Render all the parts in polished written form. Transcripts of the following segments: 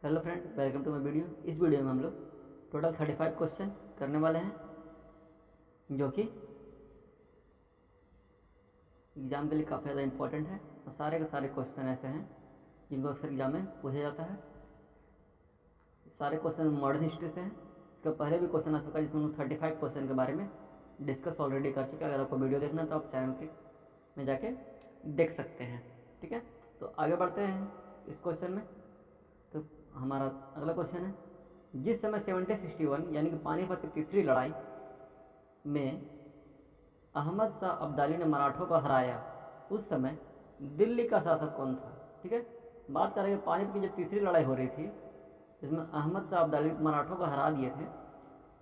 Hello friend, welcome to my video. इस video में हम लोग टोटल 35 क्वेश्चन करने वाले हैं, जो कि एग्ज़ाम के लिए काफ़ी ज़्यादा इंपॉर्टेंट है। और सारे के सारे क्वेश्चन ऐसे हैं जिनको अक्सर एग्जाम में पूछा जाता है। सारे क्वेश्चन मॉडर्न हिस्ट्री से हैं। इसका पहले भी क्वेश्चन आ चुका है जिसमें हम 35 क्वेश्चन के बारे में डिस्कस ऑलरेडी कर चुके हैं। अगर आपको वीडियो देखना है तो आप चैनल के में जाके देख सकते हैं। ठीक है, तो आगे बढ़ते हैं इस क्वेश्चन में। तो हमारा अगला क्वेश्चन है, जिस समय 1761 यानी कि पानीपत की तीसरी लड़ाई में अहमद शाह अब्दाली ने मराठों को हराया, उस समय दिल्ली का शासक कौन था? ठीक है, बात करेंगे पानीपत की जब तीसरी लड़ाई हो रही थी जिसमें अहमद शाह अब्दाली मराठों को हरा दिए थे,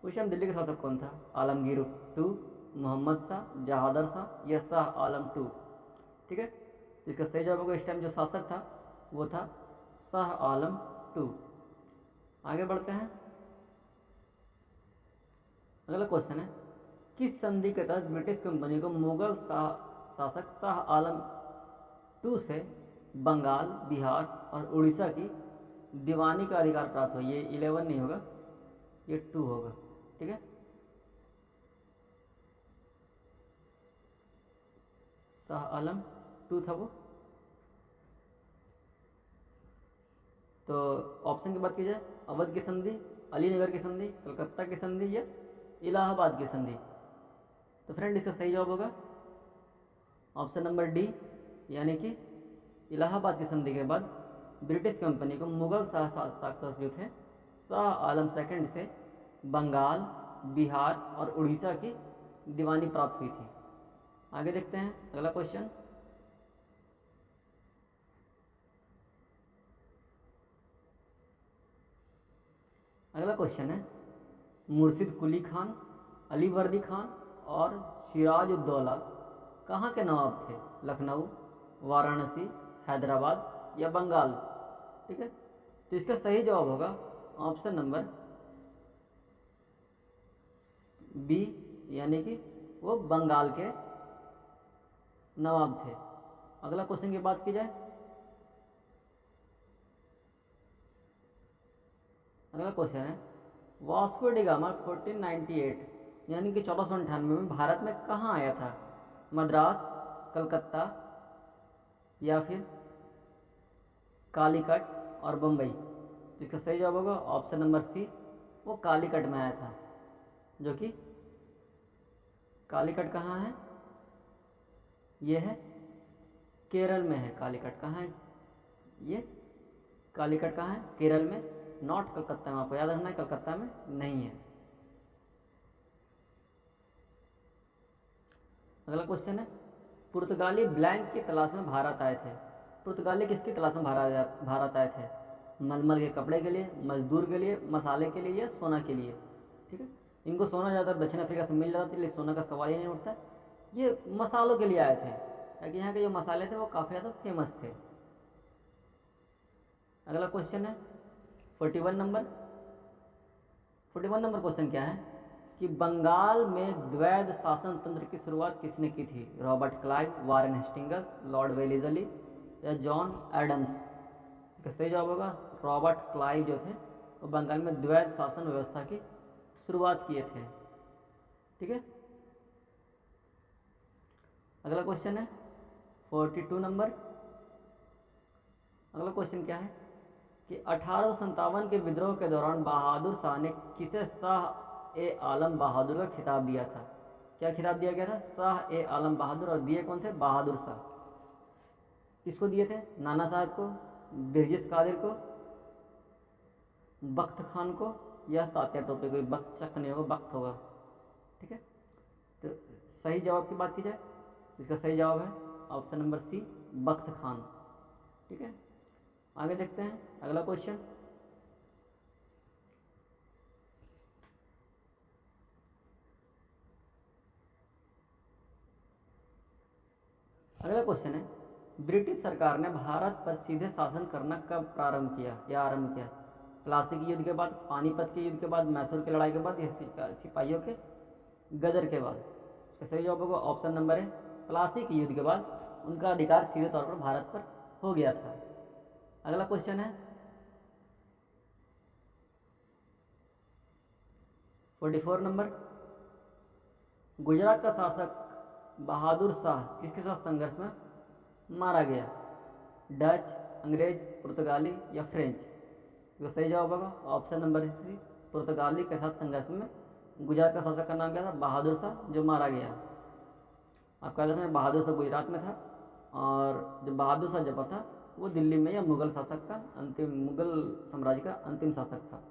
उस टाइम दिल्ली का शासक कौन था? आलमगीर टू, मोहम्मद शाह, जहादर शाह या शाह आलम टू? ठीक है, तो इसका सही जवाब होगा इस टाइम जो शासक था वो था शाह आलम टू। आगे बढ़ते हैं। अगला क्वेश्चन है, किस संधि के तहत ब्रिटिश कंपनी को मुगल शासक शाह आलम टू से बंगाल, बिहार और उड़ीसा की दीवानी का अधिकार प्राप्त हुआ? ये 11 नहीं होगा, ये 2 होगा। ठीक है, शाह आलम 2 था वो। तो ऑप्शन की बात की जाए, अवध की संधि, अलीनगर की संधि, कलकत्ता की संधि या इलाहाबाद की संधि? तो फ्रेंड इसका सही जवाब होगा ऑप्शन नंबर डी, यानी कि इलाहाबाद की संधि के बाद ब्रिटिश कंपनी को मुगल शासक जो थे शाह आलम सेकंड से बंगाल, बिहार और उड़ीसा की दीवानी प्राप्त हुई थी। आगे देखते हैं अगला क्वेश्चन। अगला क्वेश्चन है, मुर्शिद कुली खान, अली वर्दी खान और सिराज उद्दौला कहाँ के नवाब थे? लखनऊ, वाराणसी, हैदराबाद या बंगाल? ठीक है, तो इसका सही जवाब होगा ऑप्शन नंबर बी, यानी कि वो बंगाल के नवाब थे। अगला क्वेश्चन की बात की जाए, अगला क्वेश्चन है, वास्को डी गामा 1498 यानी कि 1498 में भारत में कहाँ आया था? मद्रास, कलकत्ता या फिर कालीकट और बम्बई? तो इसका सही जवाब होगा ऑप्शन नंबर सी, वो कालीकट में आया था। जो कि कालीकट कहाँ है? ये है केरल में है। कालीकट कहाँ है? ये कालीकट कहाँ है? केरल में, नॉट कलकत्ता में। आपको याद रखना है कलकत्ता में नहीं है। अगला क्वेश्चन है, पुर्तगाली ब्लैंक की तलाश में भारत आए थे। पुर्तगाली किसकी तलाश में भारत आए थे? मलमल के कपड़े के लिए, मजदूर के लिए, मसाले के लिए या सोना के लिए? ठीक है, इनको सोना ज़्यादा दक्षिण अफ्रीका से मिल जाता था, इसलिए सोना का सवाल ही नहीं उठता। ये मसालों के लिए आए थे, ताकि यहाँ के जो मसाले थे वो काफ़ी ज़्यादा फेमस थे। अगला क्वेश्चन है 41 नंबर। 41 नंबर क्वेश्चन क्या है कि बंगाल में द्वैध शासन तंत्र की शुरुआत किसने की थी? Robert Clive, Warren Hastings, Lord Wellesley या जॉन एडम्स? इसका सही जवाब होगा रॉबर्ट क्लाइव जो थे वो बंगाल में द्वैध शासन व्यवस्था की शुरुआत किए थे। ठीक है, अगला क्वेश्चन है 42 नंबर। अगला क्वेश्चन क्या है कि 1857 के विद्रोह के दौरान बहादुर शाह ने किसे शाह ए आलम बहादुर का खिताब दिया था? क्या खिताब दिया गया था? शाह ए आलम बहादुर। और दिए कौन थे? बहादुर शाह। किसको दिए थे? नाना साहब को, बिरजिस कादिर को, बख्त खान को या तात्या टोपे को? बख्त चक नहीं होगा, बख्त होगा। ठीक है, तो सही जवाब की बात की जाए तो इसका सही जवाब है ऑप्शन नंबर सी, बख्त खान। ठीक है, आगे देखते हैं अगला क्वेश्चन। अगला क्वेश्चन है, ब्रिटिश सरकार ने भारत पर सीधे शासन करना कब प्रारंभ किया या आरंभ किया? प्लासी के युद्ध के बाद, पानीपत के युद्ध के बाद, मैसूर की लड़ाई के बाद या सिपाहियों के गदर के बाद? इसका सही जवाब होगा ऑप्शन नंबर है, प्लासी के युद्ध के बाद उनका अधिकार सीधे तौर पर भारत पर हो गया था। अगला क्वेश्चन है 44 नंबर, गुजरात का शासक बहादुर शाह किसके साथ संघर्ष में मारा गया? डच, अंग्रेज, पुर्तगाली या फ्रेंच? तो सही जवाब होगा ऑप्शन नंबर सी, पुर्तगाली के साथ संघर्ष में गुजरात का शासक का नाम क्या था? बहादुर शाह, जो मारा गया। आपका याद है बहादुर शाह गुजरात में था, और जो बहादुर शाह जफर था वो दिल्ली में या मुगल शासक का मुगल साम्राज्य का अंतिम शासक था।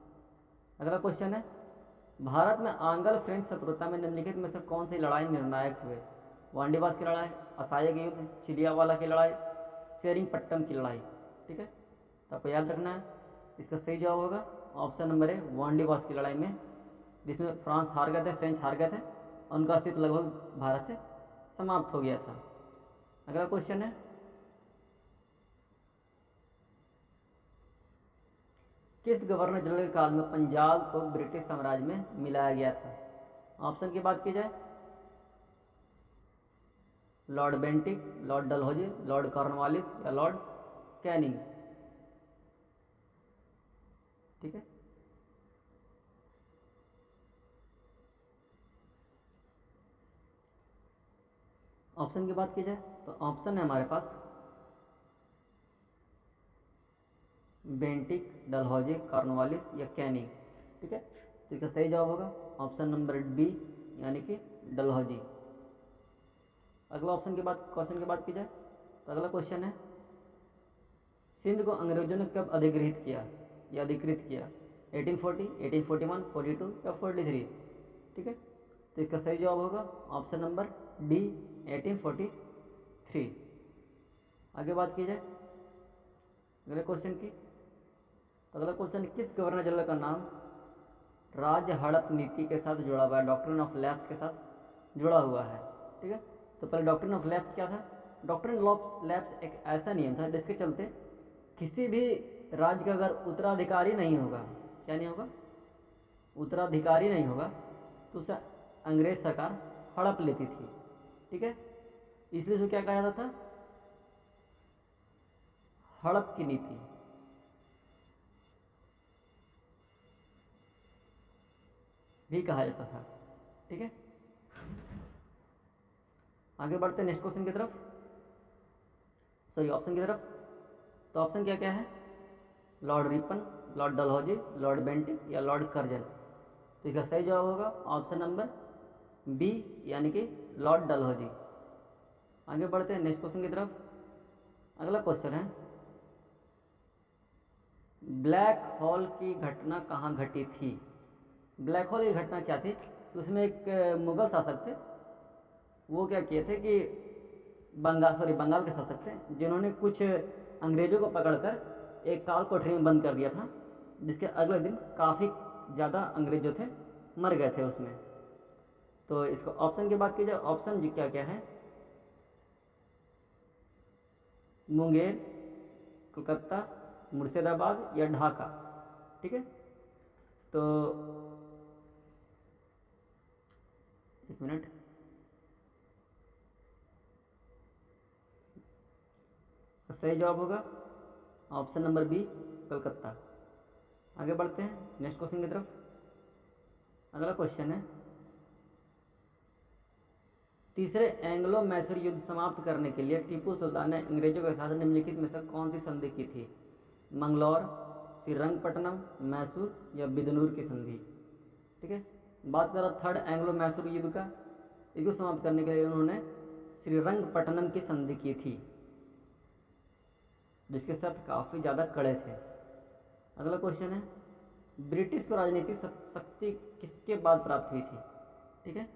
अगला क्वेश्चन है, भारत में आंग्ल फ्रेंच शत्रुता में निम्नलिखित में से कौन सी लड़ाई निर्णायक हुए? वांडीवास की लड़ाई, असाया के युद्ध, चिलियावाला की लड़ाई, सेरिंगपट्टम की लड़ाई। ठीक है, तो आपको याद रखना है, इसका सही जवाब होगा ऑप्शन नंबर ए, वांडीवास की लड़ाई में, जिसमें फ्रांस हार गए थे, फ्रेंच हार गए थे, उनका अस्तित्व लगभग भारत से समाप्त हो गया था। अगला क्वेश्चन है, किस गवर्नर जनरल के काल में पंजाब को ब्रिटिश साम्राज्य में मिलाया गया था? ऑप्शन की बात की जाए, Lord Bentinck, Lord Dalhousie, Lord Cornwallis या लॉर्ड कैनिंग। ठीक है, ऑप्शन की बात की जाए तो ऑप्शन है हमारे पास बेंटिक, डलहौजी, कॉर्नवालिस या कैनिंग। ठीक है, तो इसका सही जवाब होगा ऑप्शन नंबर बी, यानी कि डलहौजी। अगला ऑप्शन के बाद क्वेश्चन की बात की जाए तो अगला क्वेश्चन है, सिंध को अंग्रेजों ने कब अधिग्रहित किया या अधिकृत किया? 1840, 1841, 42 या 43? ठीक है, तो इसका सही जवाब होगा ऑप्शन नंबर डी, 1843। आगे बात की जाए अगले क्वेश्चन की, तो अगला क्वेश्चन, किस गवर्नर जनरल का नाम राज्य हड़प नीति के साथ जुड़ा हुआ है, डॉक्ट्रिन ऑफ लैप्स के साथ जुड़ा हुआ है? ठीक है, तो पहले डॉक्ट्रिन ऑफ लैप्स क्या था? डॉक्ट्रिन ऑफ लैप्स एक ऐसा नियम था जिसके चलते किसी भी राज्य का अगर उत्तराधिकारी नहीं होगा, क्या नहीं होगा? उत्तराधिकारी नहीं होगा, तो उसे अंग्रेज सरकार हड़प लेती थी। ठीक है, इसलिए उसे क्या कहा जाता था? हड़प की नीति। भी कहा जाता था। ठीक है, आगे बढ़ते हैं नेक्स्ट क्वेश्चन की तरफ, सॉरी ऑप्शन की तरफ। तो ऑप्शन क्या क्या है? Lord Ripon, Lord Dalhousie, Lord Bentinck या लॉर्ड कर्जन? तो इसका सही जवाब होगा ऑप्शन नंबर बी, यानी कि लॉर्ड डलहौजी। आगे बढ़ते हैं नेक्स्ट क्वेश्चन की तरफ। अगला क्वेश्चन है, ब्लैक होल की घटना कहाँ घटी थी? ब्लैक होल की घटना क्या थी? तो उसमें एक मुगल शासक थे, वो क्या किए थे कि बंगाल के शासक थे, जिन्होंने कुछ अंग्रेजों को पकड़कर एक काल कोठरी में बंद कर दिया था, जिसके अगले दिन काफ़ी ज़्यादा अंग्रेज जो थे मर गए थे उसमें। तो इसको ऑप्शन की बात की जाए, ऑप्शन जी क्या क्या है? मुंगेर, कोलकाता, मुर्शिदाबाद या ढाका? ठीक है, तो एक मिनट, सही जवाब होगा ऑप्शन नंबर बी, कलकत्ता। आगे बढ़ते हैं नेक्स्ट क्वेश्चन की तरफ। अगला क्वेश्चन है, तीसरे एंग्लो मैसूर युद्ध समाप्त करने के लिए टीपू सुल्तान ने अंग्रेजों के साथ निम्नलिखित में से कौन सी संधि की थी? मंगलौर, श्रीरंगपट्टनम, मैसूर या बिदनूर की संधि? ठीक है, बात करें थर्ड एंग्लो मैसूर युद्ध का, इसको समाप्त करने के लिए उन्होंने श्रीरंगपट्टनम की संधि की थी, जिसके शर्त काफ़ी ज़्यादा कड़े थे। अगला क्वेश्चन है, ब्रिटिश को राजनीतिक शक्ति किसके बाद प्राप्त हुई थी? ठीक है,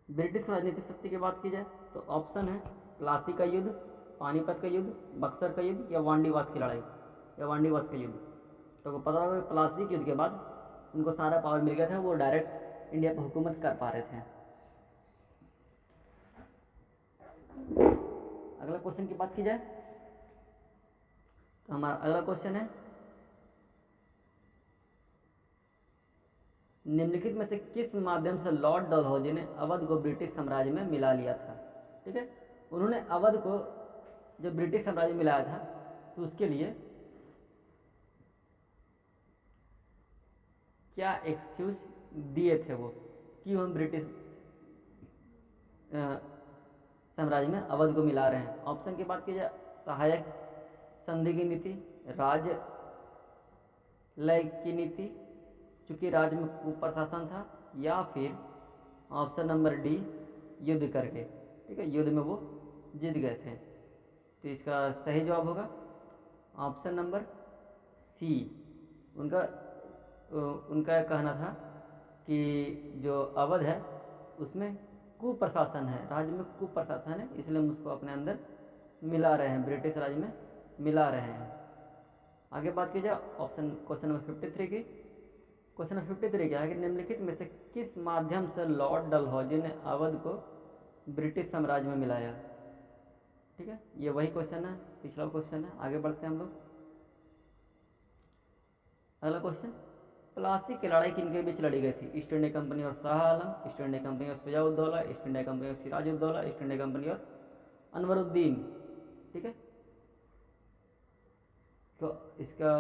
ब्रिटिश को राजनीतिक शक्ति की बात की जाए तो ऑप्शन है प्लासी का युद्ध, पानीपत का युद्ध, बक्सर का युद्ध या वांडीवास की लड़ाई या वांडीवास का युद्ध। तो पता होगा प्लासी के युद्ध के बाद उनको सारा पावर मिल गया था, वो डायरेक्ट इंडिया पर हुकूमत कर पा रहे थे। अगला क्वेश्चन की बात की जाए तो हमारा अगला क्वेश्चन है, निम्नलिखित में से किस माध्यम से लॉर्ड डलहौजी ने अवध को ब्रिटिश साम्राज्य में मिला लिया था? ठीक है, उन्होंने अवध को जब ब्रिटिश साम्राज्य में मिलाया था तो उसके लिए क्या एक्सक्यूज दिए थे वो, क्यों हम ब्रिटिश साम्राज्य में अवध को मिला रहे हैं। ऑप्शन की बात की जाए, सहायक संधि की नीति, राज लय की नीति, चूंकि राज्य में कुप्रशासन था, या फिर ऑप्शन नंबर डी, युद्ध करके। ठीक है, युद्ध में वो जीत गए थे। तो इसका सही जवाब होगा ऑप्शन नंबर सी। उनका उनका कहना था कि जो अवध है उसमें कुप्रशासन है, राज्य में कुप्रशासन है, इसलिए हम उसको अपने अंदर मिला रहे हैं, ब्रिटिश राज्य में मिला रहे हैं। आगे बात की जाए ऑप्शन क्वेश्चन नंबर 53 की। क्वेश्चन नंबर 53 क्या है कि निम्नलिखित में से किस माध्यम से लॉर्ड डलहौजी ने अवध को ब्रिटिश साम्राज्य में मिलाया। ठीक है, ये वही क्वेश्चन है, पिछला क्वेश्चन है। आगे बढ़ते हैं हम लोग। अगला क्वेश्चन, प्लासी की लड़ाई किनके बीच लड़ी गई थी। ईस्ट इंडिया कंपनी और Shah Alam, east India company और शुजाउद्दौला, ईस्ट इंडिया कंपनी और सिराजुद्दौला, ईस्ट इंडिया कंपनी और अनवरुद्दीन। ठीक है, तो इसका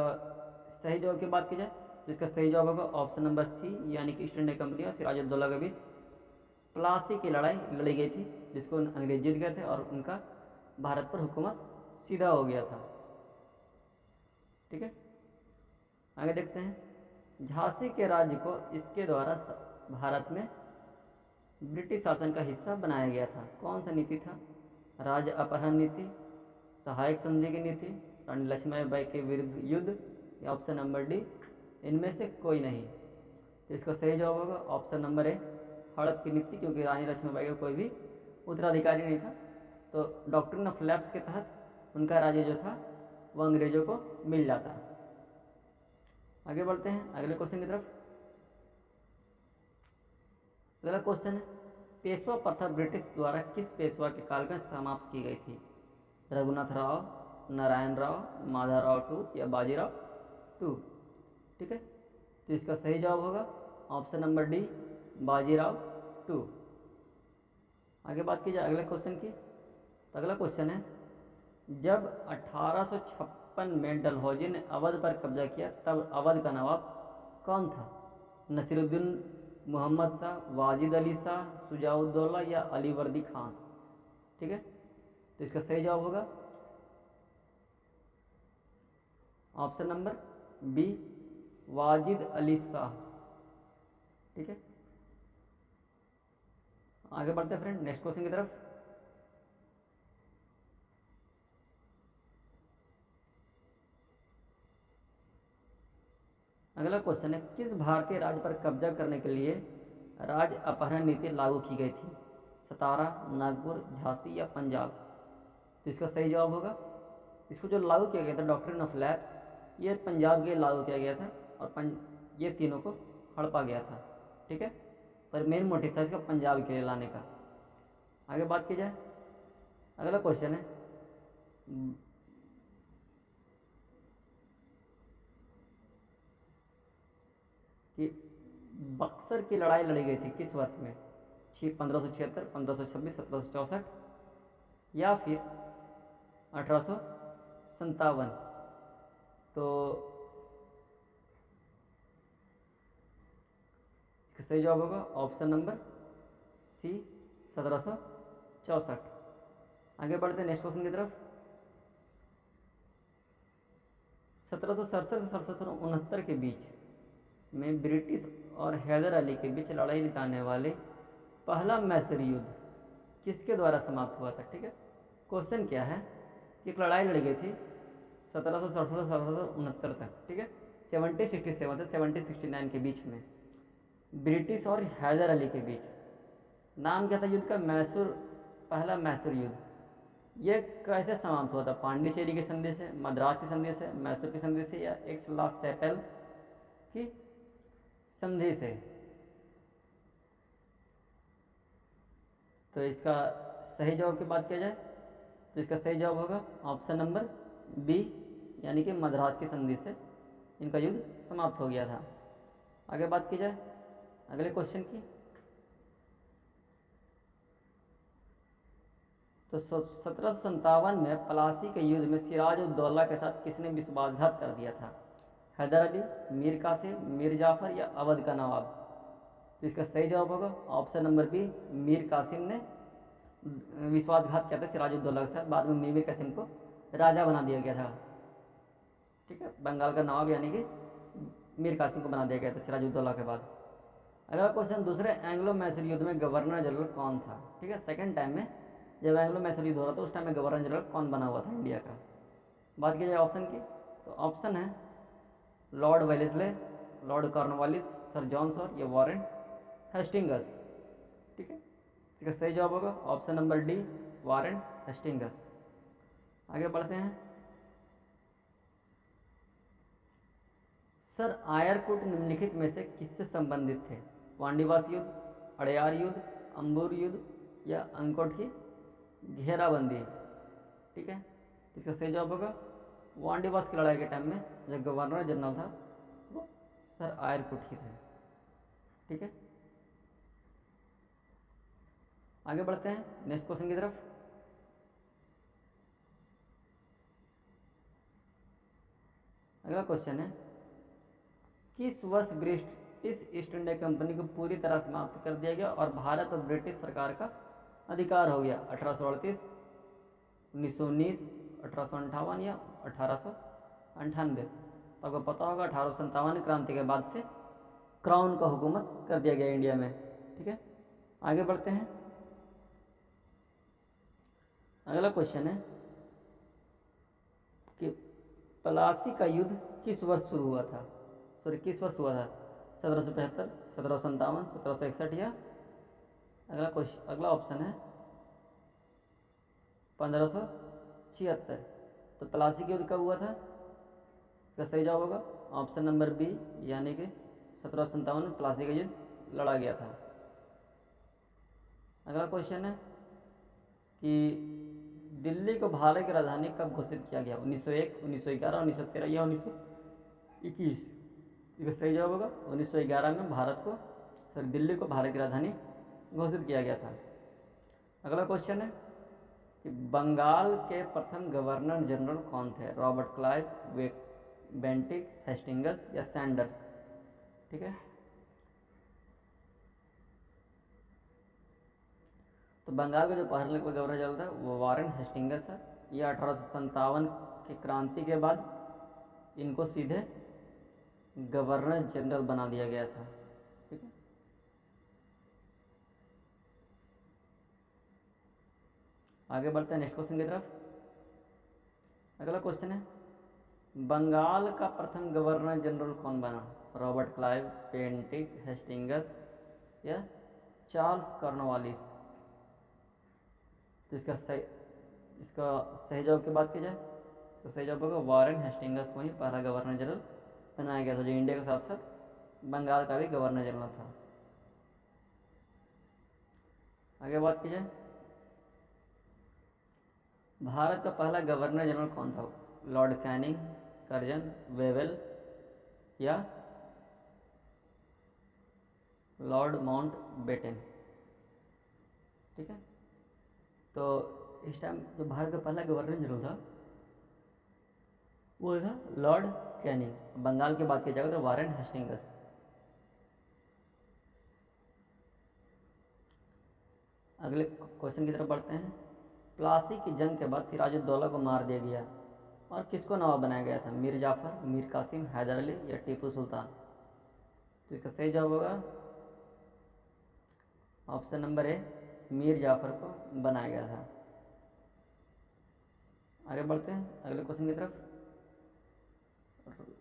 सही जवाब की बात की जाए तो इसका सही जवाब होगा ऑप्शन नंबर सी, यानी कि ईस्ट इंडिया कंपनी और सिराजुद्दौला के बीच प्लासी की लड़ाई लड़ी गई थी, जिसको अंग्रेज जीत गए थे और उनका भारत पर हुकूमत सीधा हो गया था। ठीक है, आगे देखते हैं। झांसी के राज्य को इसके द्वारा भारत में ब्रिटिश शासन का हिस्सा बनाया गया था। कौन सा नीति था। राज्य अपहरण नीति, सहायक संधि की नीति, रानी लक्ष्मीबाई के विरुद्ध युद्ध, या ऑप्शन नंबर डी, इनमें से कोई नहीं। तो इसका सही जवाब होगा ऑप्शन नंबर ए, हड़प की नीति, क्योंकि रानी लक्ष्मीबाई का कोई भी उत्तराधिकारी नहीं था, तो डॉक्ट्रिन ऑफ लैप्स के तहत उनका राज्य जो था वह अंग्रेजों को मिल जाता। आगे बढ़ते हैं अगले क्वेश्चन की तरफ। अगला क्वेश्चन है, पेशवा प्रथा ब्रिटिश द्वारा किस पेशवा के काल में समाप्त की गई थी। रघुनाथ राव, नारायण राव, माधवराव टू, या बाजीराव टू। ठीक है, तो इसका सही जवाब होगा option number D, Bajirao two. आगे बात की जाए अगले क्वेश्चन की, तो अगला क्वेश्चन है, जब 1856 में डलहौजी ने अवध पर कब्जा किया तब अवध का नवाब कौन था। नसीरुद्दीन मोहम्मद शाह, वाजिद अली शाह, शुजाउद्दौला, या अलीवर्दी खान। ठीक है, तो इसका सही जवाब होगा option number B, Wajid Ali Shah. ठीक है, आगे बढ़ते हैं फ्रेंड नेक्स्ट क्वेश्चन की तरफ। अगला क्वेश्चन है, किस भारतीय राज्य पर कब्जा करने के लिए राज्य अपहरण नीति लागू की गई थी। सतारा, नागपुर, झांसी, या पंजाब। तो इसका सही जवाब होगा, इसको जो लागू किया गया था डॉक्ट्रिन ऑफ लैप्स, ये पंजाब के लागू किया गया था और ये तीनों को हड़पा गया था। ठीक है, पर मेन मोटिव था इसका पंजाब के लिए लाने का। आगे बात की जाए अगला क्वेश्चन है, कि बक्सर की लड़ाई लड़ी गई थी किस वर्ष में। 1576, 1526, 1764, या फिर 1857। तो इसका सही जवाब होगा ऑप्शन नंबर सी, 1764। आगे बढ़ते हैं नेक्स्ट क्वेश्चन की तरफ। 1767 से 1769 के बीच में ब्रिटिश और हैदर अली के बीच लड़ाई दिखाने वाले पहला मैसूर युद्ध किसके द्वारा समाप्त हुआ था। ठीक है, क्वेश्चन क्या है कि एक लड़ाई लड़ी गई थी 1767 से 1769 तक। ठीक है, 1767 से 1769 के बीच में ब्रिटिश और हैदर अली के बीच। नाम क्या था युद्ध का, मैसूर, पहला मैसूर युद्ध। ये कैसे समाप्त हुआ था, पांडिचेरी की संधि से, मद्रास की संधि से, मैसूर की संधि से, या एक्स-ला-चैपल की संधि से। तो इसका सही जवाब की बात किया जाए तो इसका सही जवाब होगा ऑप्शन नंबर बी, यानी कि मद्रास की संधि से इनका युद्ध समाप्त हो गया था। आगे बात की जाए अगले क्वेश्चन की, तो 1757 में प्लासी के युद्ध में सिराजुद्दौला के साथ किसने विश्वासघात कर दिया था। हैदर अली, मीर कासिम, मीर जाफर या अवध का नवाब? तो इसका सही जवाब होगा option number B, Mir Qasim ने विश्वासघात किया था सिराजुद्दौला के साथ। बाद में मीर कासिम को राजा बना दिया गया था। ठीक है, बंगाल का नवाब यानी कि मीर कासिम को बना दिया गया था सिराजुद्दौला के बाद। अगला क्वेश्चन, दूसरे एंग्लो मैसूर युद्ध में गवर्नर जनरल कौन था? ठीक है, सेकंड टाइम में जब एंग्लो मैसूर युद्ध हो रहा था उस टाइम में गवर्नर जनरल कौन बना हुआ था इंडिया का? बात की जाए ऑप्शन की, तो ऑप्शन है Lord Wellesley, Lord Cornwallis, Sir John Shore या वॉरेन हेस्टिंगस। ठीक है, इसका सही जवाब होगा option number D, Warren Hastings. आगे बढ़ते हैं। सर आयरकुट निम्नलिखित में से किससे संबंधित थे? वांडीवास युद्ध, अड़यार युद्ध, अंबूर युद्ध या अंकोट की घेराबंदी? ठीक है, इसका सही जवाब होगा वांडीवास की लड़ाई के टाइम में जो गवर्नर जनरल था वो सर आयरकुट ही थे। ठीक है, आगे बढ़ते हैं नेक्स्ट क्वेश्चन की तरफ। अगला क्वेश्चन है, किस वर्ष ब्रिटिश ईस्ट इंडिया कंपनी को पूरी तरह समाप्त कर दिया गया और भारत और ब्रिटिश सरकार का अधिकार हो गया? 1838, 1919, 1858 या 1898? तो आपको पता होगा 1857 क्रांति के बाद से क्राउन का हुकूमत कर दिया गया इंडिया में। ठीक है, आगे बढ़ते हैं। अगला क्वेश्चन है कि प्लासी का युद्ध किस वर्ष शुरू हुआ था? किस वर्ष हुआ था? 1775, 1757, 1761 या अगला ऑप्शन है 1576। तो प्लासी का युद्ध कब हुआ था? इसका सही जवाब होगा ऑप्शन नंबर बी, यानी कि 1757 में प्लासी का युद्ध लड़ा गया था। अगला क्वेश्चन है कि दिल्ली को भारत की राजधानी कब घोषित किया गया? 1901, 1911, 1913 या 1921? इसका सही जवाब होगा 1911 में दिल्ली को भारत की राजधानी घोषित किया गया था। अगला क्वेश्चन है कि बंगाल के प्रथम गवर्नर जनरल कौन थे? रॉबर्ट क्लाइव, बेंटिक, हेस्टिंगस या सैंडर्स? ठीक है, तो बंगाल का जो पहले गवर्नर जनरल था वो वॉरेन हेस्टिंगस है। यह 1857 की क्रांति के बाद इनको सीधे गवर्नर जनरल बना दिया गया था। ठीक है, आगे बढ़ते हैं नेक्स्ट क्वेश्चन की तरफ। अगला क्वेश्चन है, बंगाल का प्रथम गवर्नर जनरल कौन बना? रॉबर्ट क्लाइव, बेंटिक, हेस्टिंगस या चार्ल्स कॉर्नवालिस? तो इसका सही जवाब की बात की जाए तो सही जवाब होगा वॉरेन हेस्टिंगस को ही पहला गवर्नर जनरल बनाया गया था, जो इंडिया के साथ साथ बंगाल का भी गवर्नर जनरल था। आगे बात की जाए, भारत का पहला गवर्नर जनरल कौन था? लॉर्ड कैनिंग, कर्जन, वेवेल या लॉर्ड माउंटबेटन? ठीक है, तो इस टाइम जो भारत का पहला गवर्नर जनरल था वो था लॉर्ड कैनिंग। बंगाल की बात की जाएगा तो वॉरेन हेस्टिंगस। अगले क्वेश्चन की तरफ बढ़ते हैं। प्लासी की जंग के बाद सिराजुद्दौला को मार दिया गया और किसको नवाब बनाया गया था? मीर जाफर, मीर कासिम, हैदर अली या टीपू सुल्तान? तो इसका सही जवाब होगा option number A, Mir Jafar को बनाया गया था। आगे बढ़ते हैं अगले क्वेश्चन की तरफ।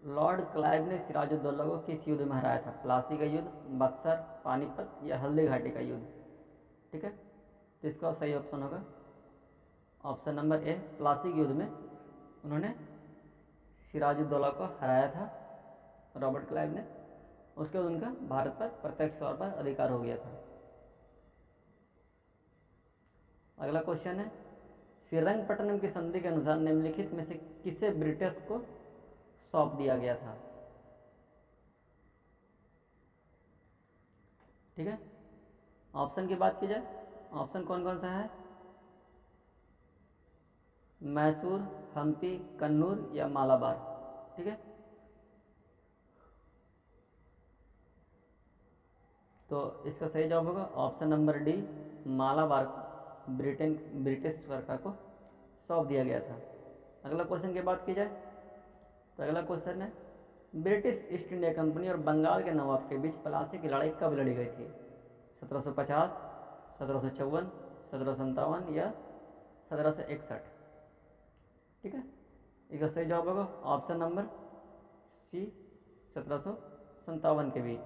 लॉर्ड क्लाइव ने सिराजुद्दौला को किस युद्ध में हराया था? प्लासी का युद्ध, बक्सर, पानीपत या हल्दी घाटी का युद्ध? ठीक है, तो इसका सही ऑप्शन होगा ऑप्शन नंबर ए, प्लासी के युद्ध में उन्होंने सिराजुद्दौला को हराया था रॉबर्ट क्लाइव ने। उसके बाद उनका भारत पर प्रत्यक्ष तौर पर अधिकार हो गया था। अगला क्वेश्चन है, श्रीरंगपट्टनम की संधि के अनुसार निम्नलिखित में से किसे ब्रिटिश को सौंप दिया गया था? ठीक है, ऑप्शन की बात की जाए, ऑप्शन कौन कौन सा है? मैसूर, हम्पी, कन्नूर या मालाबार? ठीक है, तो इसका सही जवाब होगा option number D, Malabar British सरकार को सौंप दिया गया था। अगला क्वेश्चन की बात की जाए तो अगला क्वेश्चन है, ब्रिटिश ईस्ट इंडिया कंपनी और बंगाल के नवाब के बीच प्लासी की लड़ाई कब लड़ी गई थी? 1750, 1754, 1757 या 1761? ठीक है, इसका सही जवाब होगा ऑप्शन नंबर सी, 1757 के बीच।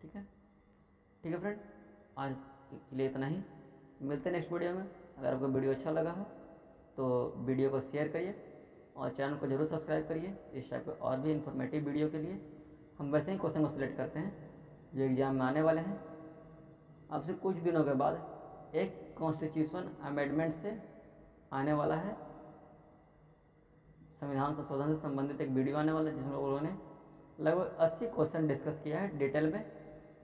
ठीक है फ्रेंड, आज के लिए इतना ही। मिलते हैं नेक्स्ट वीडियो में। अगर आपको वीडियो अच्छा लगा हो तो वीडियो को शेयर करिए और चैनल को जरूर सब्सक्राइब करिए इस टाइप के और भी इन्फॉर्मेटिव वीडियो के लिए। हम वैसे ही क्वेश्चन को सिलेक्ट करते हैं जो एग्ज़ाम में आने वाले हैं। अब से कुछ दिनों के बाद एक कॉन्स्टिट्यूशन अमेंडमेंट से आने वाला है, संविधान संशोधन से संबंधित एक वीडियो आने वाला है जिसमें लोगों ने लगभग 80 क्वेश्चन डिस्कस किया है डिटेल में,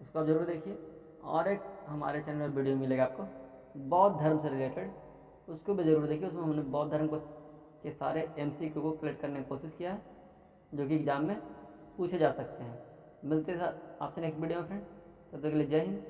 उसको आप जरूर देखिए। और एक हमारे चैनल में वीडियो मिलेगा आपको बौद्ध धर्म से रिलेटेड, उसको भी ज़रूर देखिए। उसमें हमने बौद्ध धर्म के सारे MCQ को कलेक्ट करने की कोशिश किया है जो कि एग्ज़ाम में पूछे जा सकते हैं। मिलते हैं आपसे नेक्स्ट वीडियो में फ्रेंड, तब तक के लिए जय हिंद।